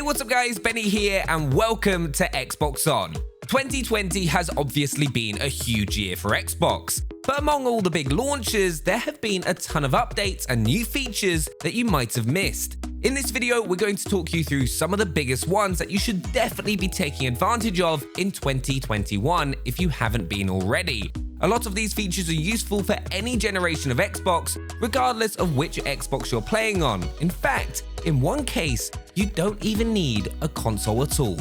what's up guys, Benny here and welcome to Xbox On. 2020 has obviously been a huge year for Xbox, but among all the big launches, there have been a ton of updates and new features that you might have missed. In this video, we're going to talk you through some of the biggest ones that you should definitely be taking advantage of in 2021 if you haven't been already. A lot of these features are useful for any generation of Xbox, regardless of which Xbox you're playing on. In fact, in one case, you don't even need a console at all.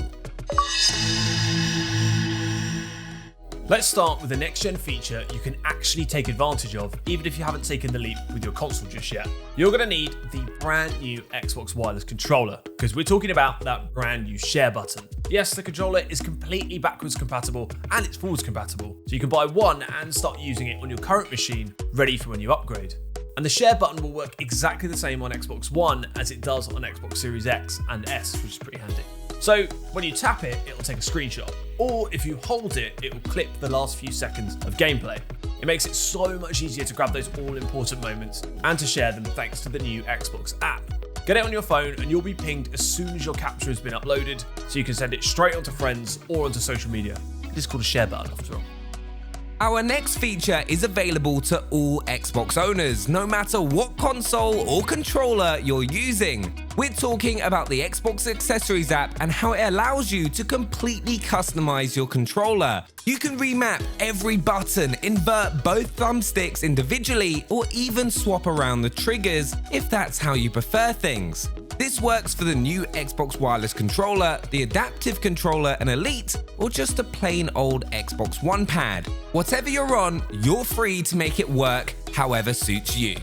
Let's start with the next-gen feature you can actually take advantage of, even if you haven't taken the leap with your console just yet. You're going to need the brand new Xbox wireless controller, because we're talking about that brand new share button. Yes, the controller is completely backwards compatible and it's forwards compatible, so you can buy one and start using it on your current machine, ready for when you upgrade. And the share button will work exactly the same on Xbox One as it does on Xbox Series X and S, which is pretty handy. So when you tap it, it'll take a screenshot, or if you hold it, it will clip the last few seconds of gameplay. It makes it so much easier to grab those all-important moments and to share them thanks to the new Xbox app. Get it on your phone and you'll be pinged as soon as your capture has been uploaded, so you can send it straight onto friends or onto social media. It is called a share button after all. Our next feature is available to all Xbox owners, no matter what console or controller you're using. We're talking about the Xbox Accessories app and how it allows you to completely customize your controller. You can remap every button, invert both thumbsticks individually, or even swap around the triggers if that's how you prefer things. This works for the new Xbox wireless controller, the adaptive controller and Elite, or just a plain old Xbox One pad. Whatever you're on, you're free to make it work however suits you.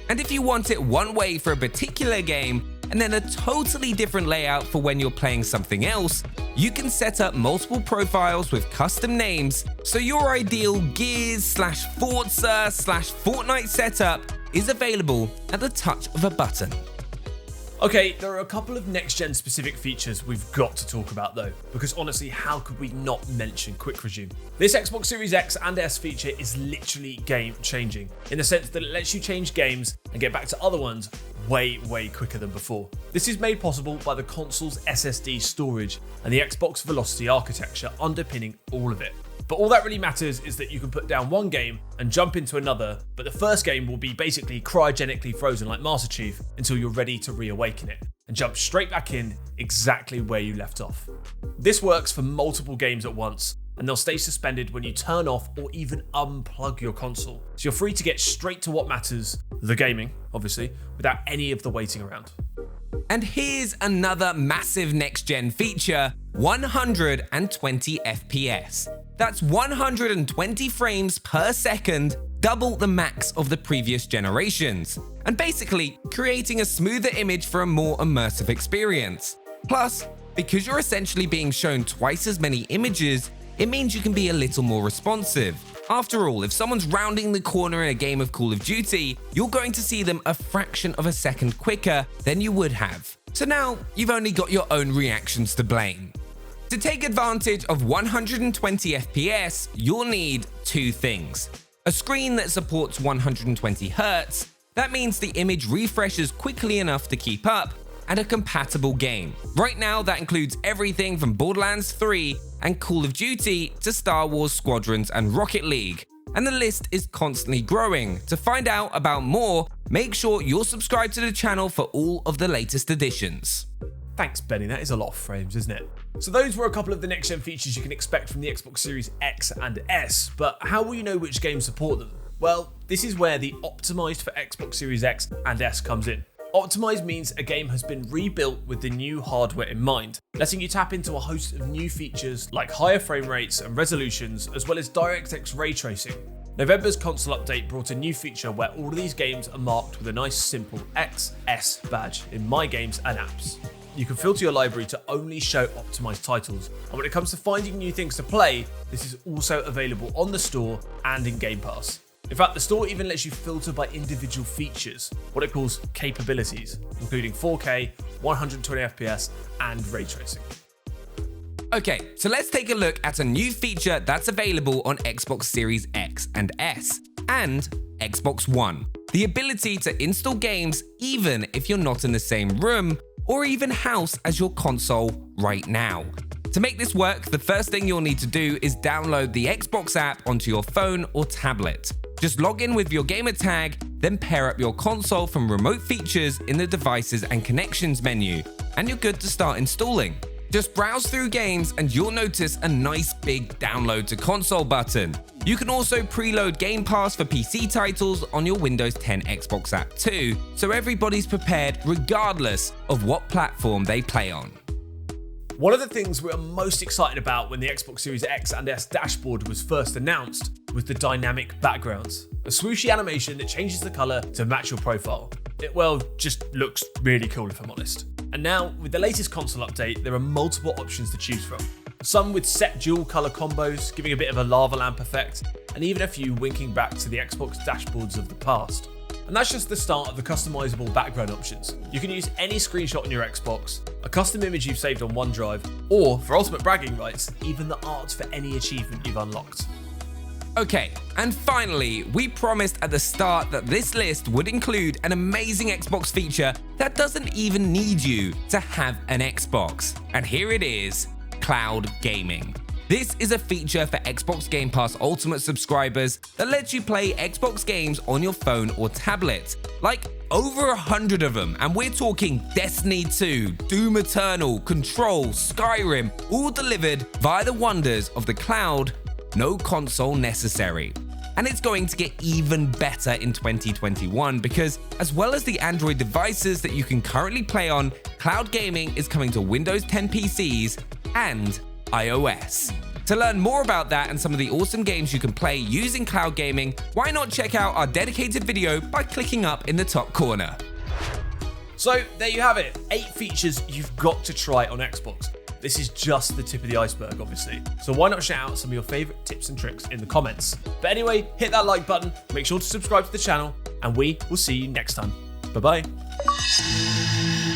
And if you want it one way for a particular game, and then a totally different layout for when you're playing something else, you can set up multiple profiles with custom names, so your ideal Gears/Forza/Fortnite setup is available at the touch of a button. Okay, there are a couple of next-gen specific features we've got to talk about though, because honestly, how could we not mention Quick Resume? This Xbox Series X and S feature is literally game-changing, in the sense that it lets you change games and get back to other ones way quicker than before. This is made possible by the console's SSD storage and the Xbox Velocity architecture underpinning all of it. But all that really matters is that you can put down one game and jump into another, but the first game will be basically cryogenically frozen like Master Chief until you're ready to reawaken it and jump straight back in exactly where you left off. This works for multiple games at once, and they'll stay suspended when you turn off or even unplug your console. So you're free to get straight to what matters, the gaming, obviously, without any of the waiting around. And here's another massive next-gen feature, 120 FPS. That's 120 frames per second, double the max of the previous generations, and basically creating a smoother image for a more immersive experience. Plus, because you're essentially being shown twice as many images, it means you can be a little more responsive. After all, if someone's rounding the corner in a game of Call of Duty, you're going to see them a fraction of a second quicker than you would have. So now, you've only got your own reactions to blame. To take advantage of 120 FPS, you'll need two things. A screen that supports 120 Hz, that means the image refreshes quickly enough to keep up, and a compatible game. Right now, that includes everything from Borderlands 3 and Call of Duty to Star Wars Squadrons and Rocket League. And the list is constantly growing. To find out about more, make sure you're subscribed to the channel for all of the latest additions. Thanks, Benny, that is a lot of frames, isn't it? So those were a couple of the next-gen features you can expect from the Xbox Series X and S, but how will you know which games support them? Well, this is where the optimised for Xbox Series X and S comes in. Optimise means a game has been rebuilt with the new hardware in mind, letting you tap into a host of new features like higher frame rates and resolutions, as well as DirectX ray tracing. November's console update brought a new feature where all of these games are marked with a nice simple XS badge in My Games and Apps. You can filter your library to only show optimised titles, and when it comes to finding new things to play, this is also available on the store and in Game Pass. In fact, the store even lets you filter by individual features, what it calls capabilities, including 4K, 120 FPS, and ray tracing. Okay, so let's take a look at a new feature that's available on Xbox Series X and S, and Xbox One. The ability to install games even if you're not in the same room, or even house as your console right now. To make this work, the first thing you'll need to do is download the Xbox app onto your phone or tablet. Just log in with your gamer tag, then pair up your console from remote features in the devices and connections menu, and you're good to start installing. Just browse through games and you'll notice a nice big download to console button. You can also preload Game Pass for PC titles on your Windows 10 Xbox app too, so everybody's prepared regardless of what platform they play on. One of the things we were most excited about when the Xbox Series X and S dashboard was first announced was the dynamic backgrounds, a swooshy animation that changes the colour to match your profile. It, well, just looks really cool if I'm honest. And now, with the latest console update, there are multiple options to choose from. Some with set dual colour combos, giving a bit of a lava lamp effect, and even a few winking back to the Xbox dashboards of the past. And that's just the start of the customizable background options. You can use any screenshot on your Xbox, a custom image you've saved on OneDrive, or, for ultimate bragging rights, even the art for any achievement you've unlocked. Okay, and finally, we promised at the start that this list would include an amazing Xbox feature that doesn't even need you to have an Xbox. And here it is, cloud gaming. This is a feature for Xbox Game Pass Ultimate subscribers that lets you play Xbox games on your phone or tablet. Like over 100 of them, and we're talking Destiny 2, Doom Eternal, Control, Skyrim, all delivered via the wonders of the cloud, no console necessary. And it's going to get even better in 2021 because, as well as the Android devices that you can currently play on, cloud gaming is coming to Windows 10 PCs and iOS. To learn more about that and some of the awesome games you can play using cloud gaming, why not check out our dedicated video by clicking up in the top corner. So there you have it, 8 features you've got to try on Xbox. This is just the tip of the iceberg, obviously. So why not shout out some of your favourite tips and tricks in the comments. But anyway, hit that like button, make sure to subscribe to the channel, and we will see you next time. Bye bye.